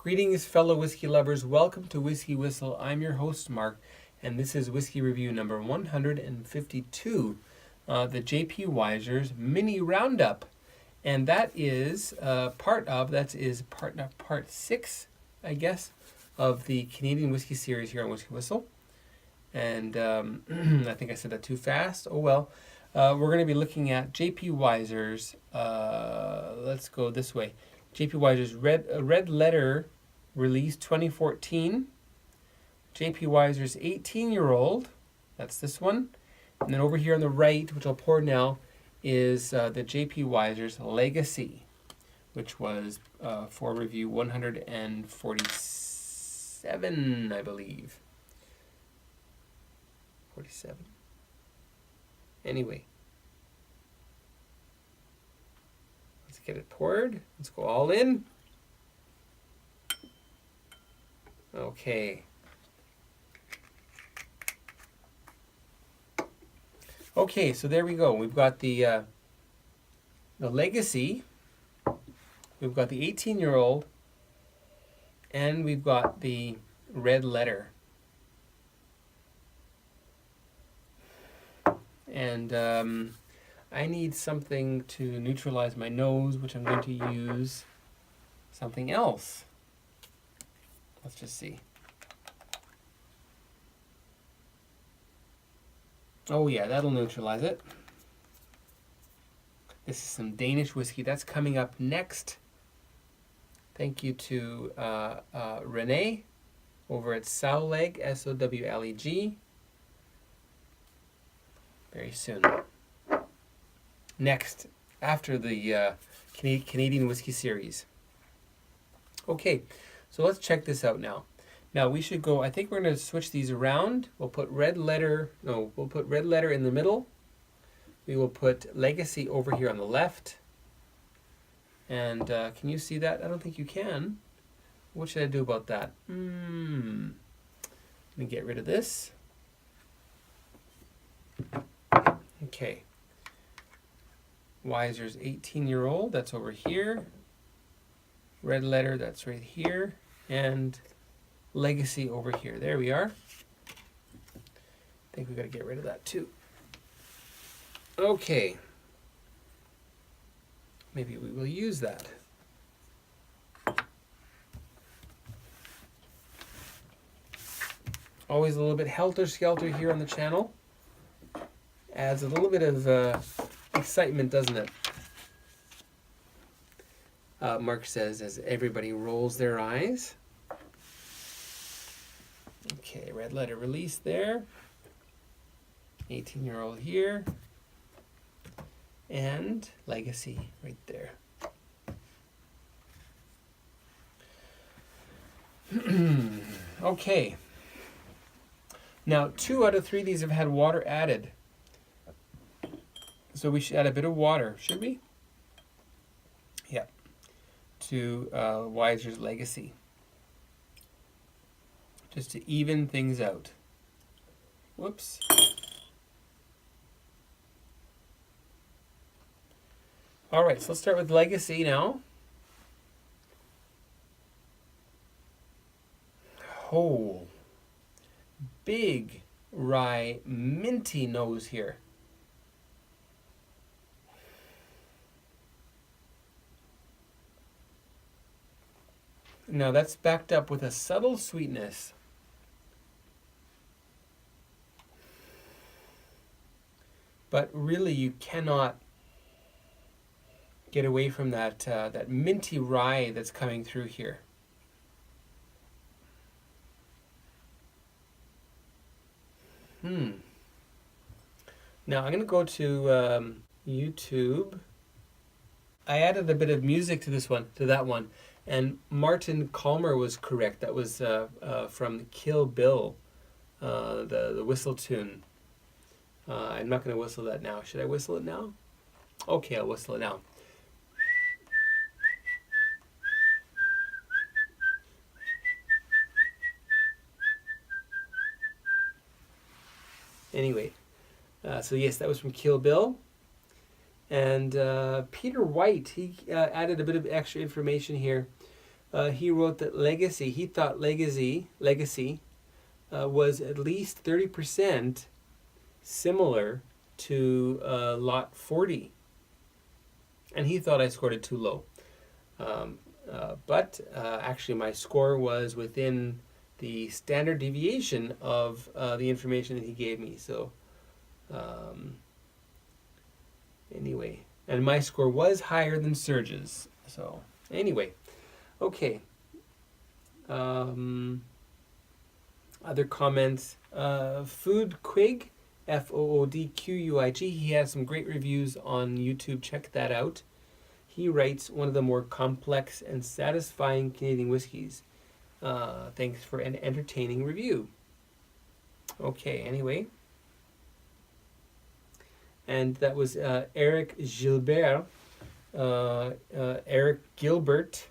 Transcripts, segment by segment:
Greetings, fellow whiskey lovers. Welcome to Whiskey Whistle. I'm your host, Mark, and this is whiskey review number 152, the JP Wiser's mini roundup, and that is part 6, I guess, of the Canadian whiskey series here on Whiskey Whistle. And I think I said that too fast. Oh well. We're going to be looking at JP Wiser's. Let's go this way. JP Wiser's Red Letter release 2014. JP Wiser's 18-year-old. That's this one. And then over here on the right, which I'll pour now, is the JP Wiser's Legacy, which was for review 147, I believe. 47. Anyway. Let's get it poured. Let's go all in. Okay. Okay, so there we go. We've got the Legacy. We've got the 18-year-old. And we've got the Red Letter. And I need something to neutralize my nose, which I'm going to use something else. Let's just see. Oh yeah, that'll neutralize it. This is some Danish whiskey. That's coming up next. Thank you to Renee over at Sowleg, S-O-W-L-E-G. Very soon. Next, after the Canadian Whiskey Series. Okay, so let's check this out now. Now we should go, I think we're going to switch these around. We'll put Red Letter in the middle. We will put Legacy over here on the left. And can you see that? I don't think you can. What should I do about that? Let me get rid of this. Okay. Wiser's 18-year-old, that's over here. Red Letter, that's right here. And Legacy over here. There we are. I think we've got to get rid of that too. Okay. Maybe we will use that. Always a little bit helter-skelter here on the channel. Adds a little bit of excitement, doesn't it? Mark says as everybody rolls their eyes. Okay, Red Letter release there. 18-year-old here. And Legacy right there. Okay. Now, 2 out of 3 of these have had water added. So we should add a bit of water, should we? Yeah. To Wiser's Legacy. Just to even things out. Whoops. All right, so let's start with Legacy now. Oh, big rye minty nose here. Now that's backed up with a subtle sweetness. But really you cannot get away from that, that minty rye that's coming through here. Now I'm going to go to YouTube. I added a bit of music to that one. And Martin Calmer was correct. That was from Kill Bill, the whistle tune. I'm not going to whistle that now. Should I whistle it now? Okay, I'll whistle it now. Anyway, so yes, that was from Kill Bill. And Peter White, he added a bit of extra information here. He wrote that he thought legacy was at least 30% similar to lot 40. And he thought I scored it too low. But actually my score was within the standard deviation of the information that he gave me. So anyway, and my score was higher than Serge's. So anyway, okay. Other comments. Food Quig, FOODQUIG. He has some great reviews on YouTube. Check that out. He writes, one of the more complex and satisfying Canadian whiskeys. Thanks for an entertaining review. Okay, anyway. And that was Eric Gilbert. Eric Gilbert.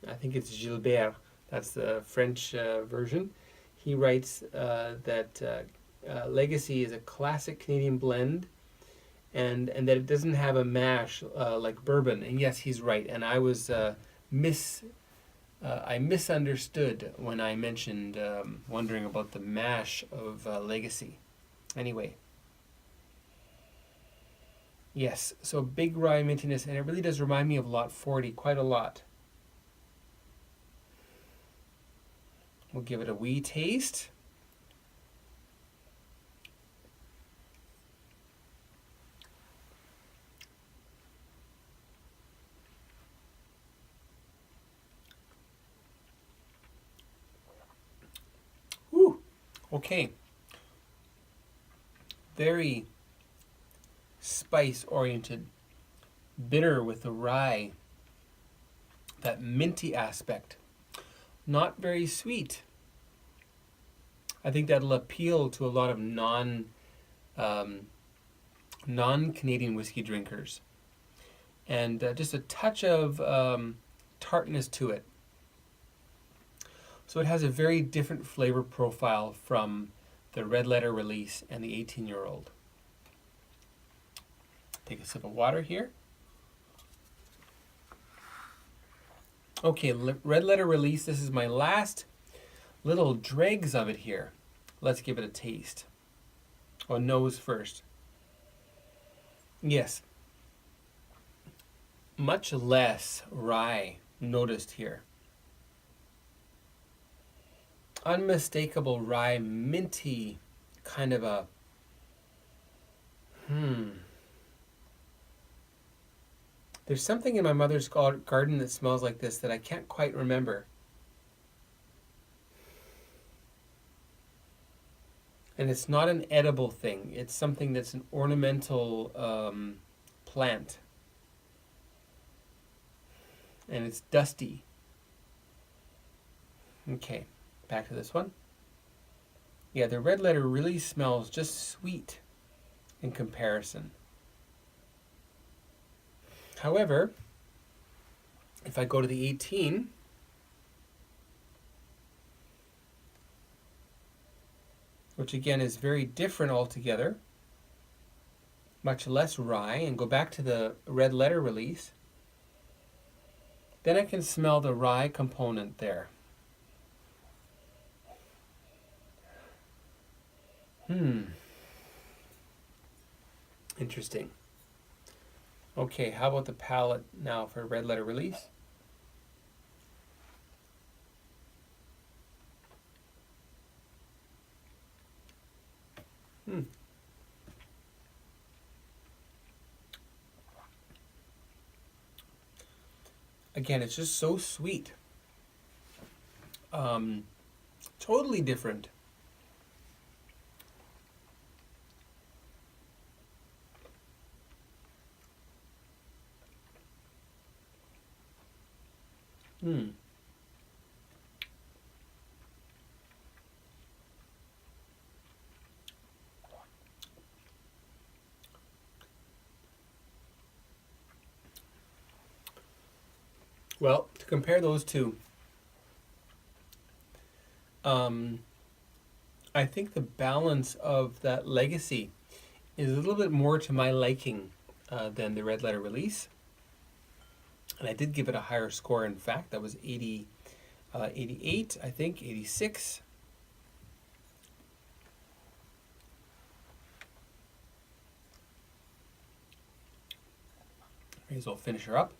I think it's Gilbert. That's the French version. He writes that Legacy is a classic Canadian blend, and that it doesn't have a mash like bourbon. And yes, he's right. And I was I misunderstood when I mentioned wondering about the mash of Legacy. Anyway. Yes, so big rye mintiness, and it really does remind me of lot 40 quite a lot. We'll give it a wee taste. Woo! Okay. Very spice oriented, bitter with the rye, that minty aspect. Not very sweet. I think that'll appeal to a lot of non-Canadian whiskey drinkers. And just a touch of tartness to it. So it has a very different flavor profile from the Red Letter Release and the 18-year-old. Take a sip of water here. Okay, Red Letter Release. This is my last little dregs of it here. Let's give it a taste. Oh, nose first. Yes. Much less rye noticed here. Unmistakable rye, minty, kind of a There's something in my mother's garden that smells like this that I can't quite remember. And it's not an edible thing. It's something that's an ornamental plant. And it's dusty. Okay, back to this one. Yeah, the Red Letter really smells just sweet in comparison. However, if I go to the 18, which again is very different altogether, much less rye, and go back to the Red Letter Release, then I can smell the rye component there. Interesting. Okay, how about the palate now for Red Letter Release? Again, it's just so sweet. Totally different. Well, to compare those two, I think the balance of that Legacy is a little bit more to my liking than the Red Letter Release. And I did give it a higher score. In fact, that was 80 88, I think, 86. May as well finish her up.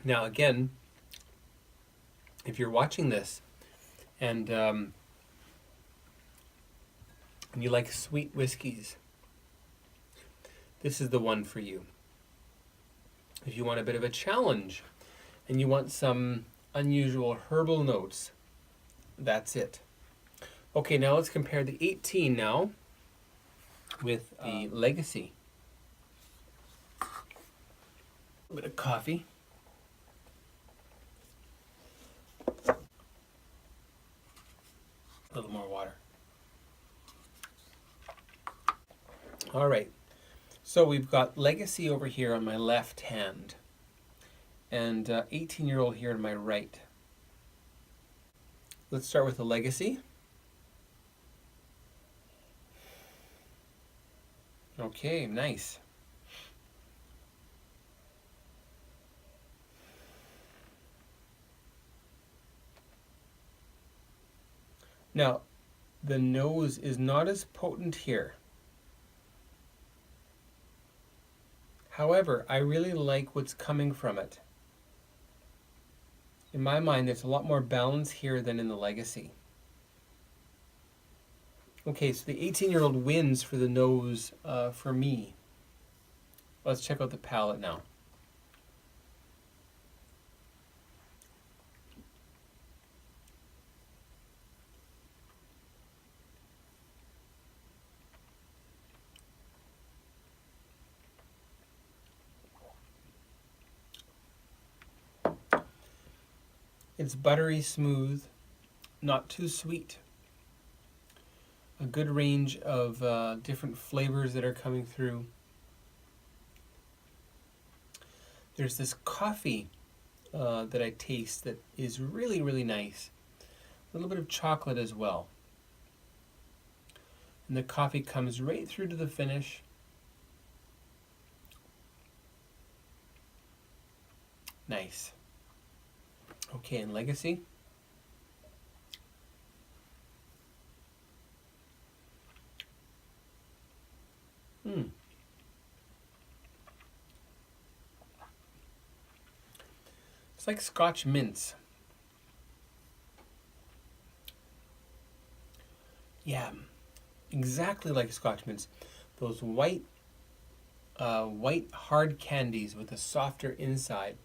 Now again, if you're watching this and you like sweet whiskeys, this is the one for you. If you want a bit of a challenge and you want some unusual herbal notes, that's it. Okay, now let's compare the 18 now with the Legacy. A bit of coffee. A little more water. All right, so we've got Legacy over here on my left hand and 18-year-old here on my right. Let's start with the Legacy. Okay, nice. Now, the nose is not as potent here. However, I really like what's coming from it. In my mind, there's a lot more balance here than in the Legacy. Okay, so the 18-year-old wins for the nose for me. Let's check out the palate now. It's buttery smooth, not too sweet. A good range of different flavors that are coming through. There's this coffee that I taste that is really, really nice. A little bit of chocolate as well. And the coffee comes right through to the finish. Nice. Okay, and Legacy. It's like Scotch mints. Yeah, exactly like Scotch mints. Those white hard candies with a softer inside.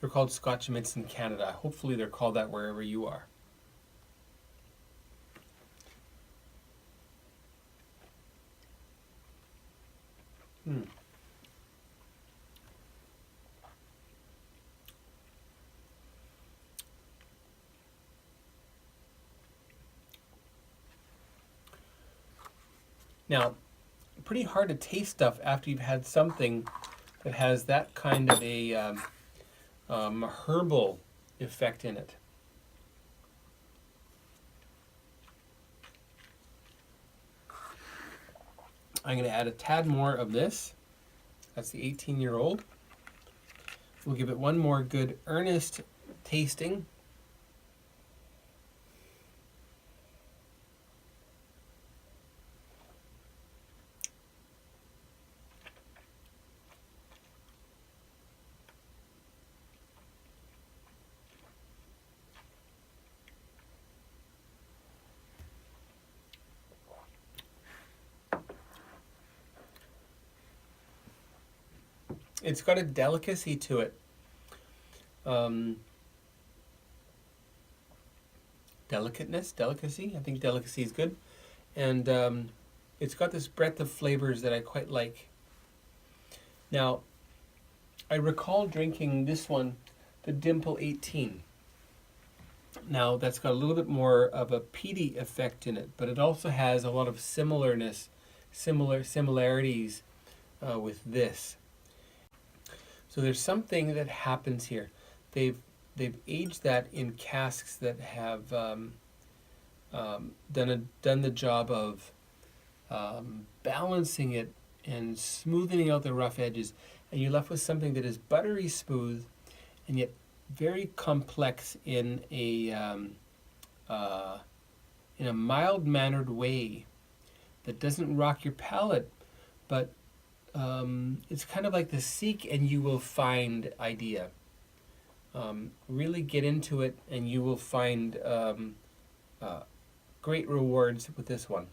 They're called Scotch mints in Canada. Hopefully they're called that wherever you are. Now, pretty hard to taste stuff after you've had something that has that kind of a herbal effect in it. I'm going to add a tad more of this. That's the 18-year-old. We'll give it one more good earnest tasting. It's got a delicacy to it. Delicacy. I think delicacy is good. And it's got this breadth of flavors that I quite like. Now, I recall drinking this one, the Dimple 18. Now, that's got a little bit more of a peaty effect in it, but it also has a lot of similarities with this. So there's something that happens here. They've aged that in casks that have done the job of balancing it and smoothing out the rough edges, and you're left with something that is buttery smooth and yet very complex in a mild-mannered way that doesn't rock your palate, but it's kind of like the seek and you will find idea. Really get into it and you will find great rewards with this one.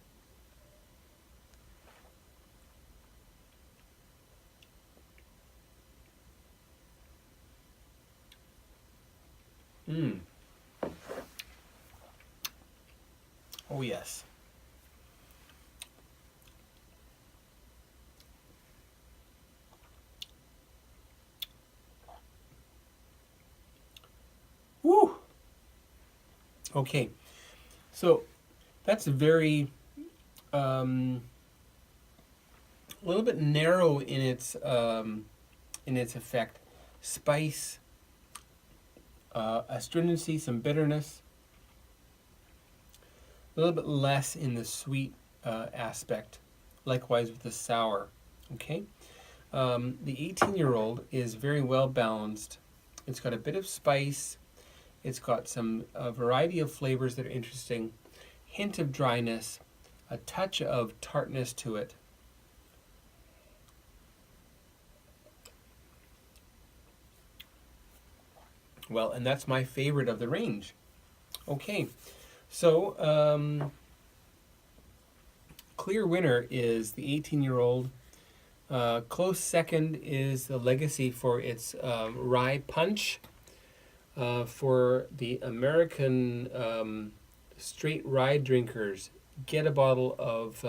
Oh yes. Woo! Okay, so that's very a little bit narrow in its effect. Spice, astringency, some bitterness, a little bit less in the sweet aspect. Likewise with the sour. Okay, the 18-year-old is very well balanced. It's got a bit of spice. It's got some variety of flavors that are interesting. Hint of dryness, a touch of tartness to it. Well, and that's my favorite of the range. Okay, so clear winner is the 18-year-old. Close second is the Legacy for its rye punch. For the American straight rye drinkers, get a bottle of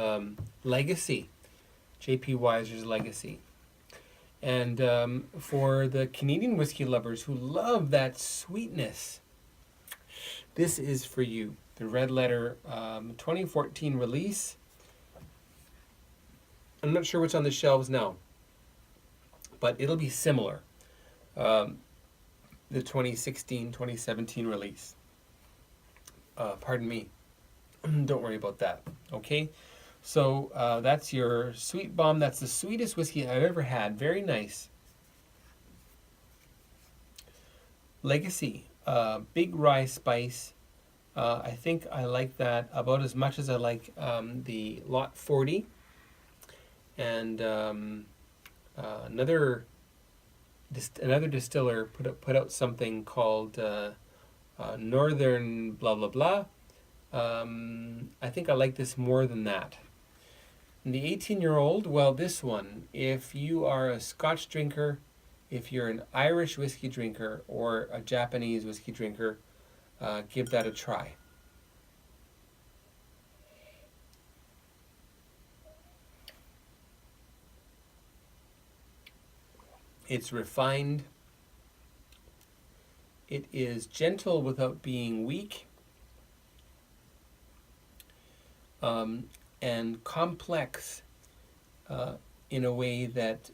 Legacy, J.P. Weiser's Legacy. And for the Canadian whiskey lovers who love that sweetness, this is for you. The Red Letter 2014 release. I'm not sure what's on the shelves now, but it'll be similar. The 2016, 2017 release. Pardon me. Don't worry about that. Okay? So that's your Sweet Bomb. That's the sweetest whiskey I've ever had. Very nice. Legacy. Big rye spice. I think I like that about as much as I like the Lot 40. And another distiller put out something called Northern blah blah blah. I think I like this more than that. And the 18-year-old, well, this one, if you are a Scotch drinker, if you're an Irish whiskey drinker or a Japanese whiskey drinker, give that a try. It's refined. It is gentle without being weak. And complex in a way that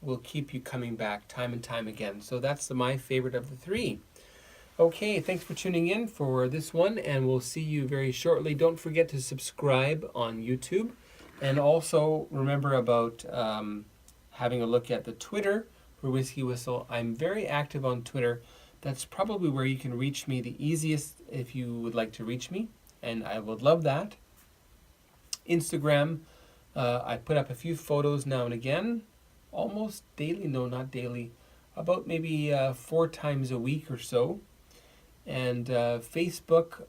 will keep you coming back time and time again. So that's my favorite of the three. Okay, thanks for tuning in for this one, and we'll see you very shortly. Don't forget to subscribe on YouTube, and also remember about having a look at the Twitter for WhiskyWhistle. I'm very active on Twitter. That's probably where you can reach me the easiest if you would like to reach me, and I would love that. Instagram, I put up a few photos now and again, almost daily, no, not daily, about maybe 4 times a week or so. And Facebook,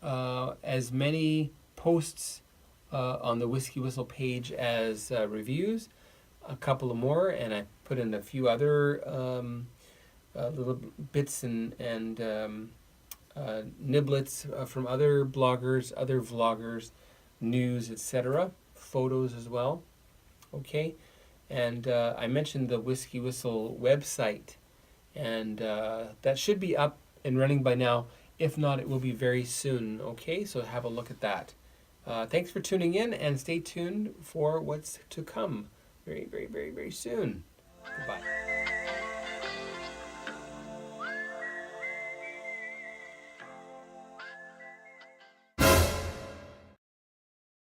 as many posts on the WhiskyWhistle page as reviews, a couple of more, and I put in a few other little bits and niblets from other bloggers, other vloggers, news, etc., photos as well. Okay, and I mentioned the WhiskyWhistle website, and that should be up and running by now. If not, it will be very soon. Okay, so have a look at that. Thanks for tuning in, and stay tuned for what's to come very, very, very, very soon. Goodbye.